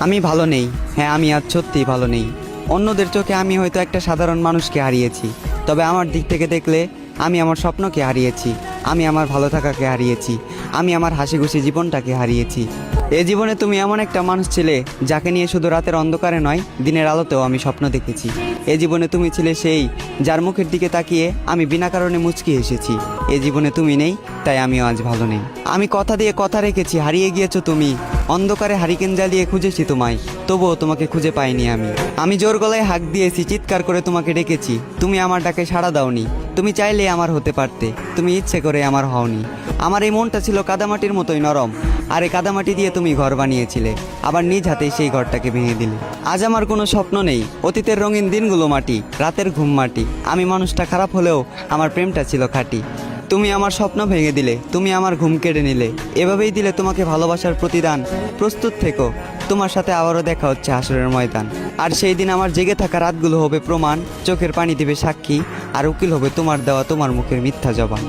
আমি ভালো নেই। হ্যাঁ, আমি আজ সত্যিই ভালো নেই। অন্যদের চোখে আমি হয়তো একটা সাধারণ মানুষকে হারিয়েছি, তবে আমার দিক থেকে দেখলে আমি আমার স্বপ্নকে হারিয়েছি, আমি আমার ভালো থাকাকে হারিয়েছি, আমি আমার হাসি খুশি জীবনটাকে হারিয়েছি। এ জীবনে তুমি এমন একটা মানুষ ছিলে যাকে নিয়ে শুধু রাতের অন্ধকারে নয়, দিনের আলোতেও আমি স্বপ্ন দেখেছি। এ জীবনে তুমি ছিলে সেই যার মুখের দিকে তাকিয়ে আমি বিনা কারণে মুচকি এসেছি। এ জীবনে তুমি নেই, তাই আমিও আজ ভালো নেই। আমি কথা দিয়ে কথা রেখেছি, হারিয়ে গিয়েছো তুমি। অন্ধকারে হারিকেন জ্বালিয়ে খুঁজেছি তোমায়, তবুও তোমাকে খুঁজে পাইনি আমি। আমি জোর গলায় হাঁক দিয়েছি, চিৎকার করে তোমাকে ডেকেছি, তুমি আমার ডাকে সাড়া দাওনি। তুমি চাইলে আমার হতে পারতে, তুমি ইচ্ছে করে আমার হওনি। আমার এই মনটা ছিল কাদামাটির মতোই নরম, আর এই কাদামাটি দিয়ে তুমি ঘর বানিয়েছিলে, আবার নিজ হাতেই সেই ঘরটাকে ভেঙে দিলে। আজ আমার কোনো স্বপ্ন নেই, অতীতের রঙিন দিনগুলো মাটি, রাতের ঘুম মাটি। আমি মানুষটা খারাপ হলেও আমার প্রেমটা ছিল খাঁটি। তুমি আমার স্বপ্ন ভেঙে দিলে, তুমি আমার ঘুম কেড়ে নিলে, এভাবেই দিলে তোমাকে ভালোবাসার প্রতিদান। প্রস্তুত থেকো, তোমার সাথে আবারও দেখা হচ্ছে হাসরের ময়দান। আর সেই দিন আমার জেগে থাকা রাতগুলো হবে প্রমাণ, চোখের পানি দিবে সাক্ষী, আর উকিল হবে তোমার দেওয়া তোমার মুখের মিথ্যা জবান।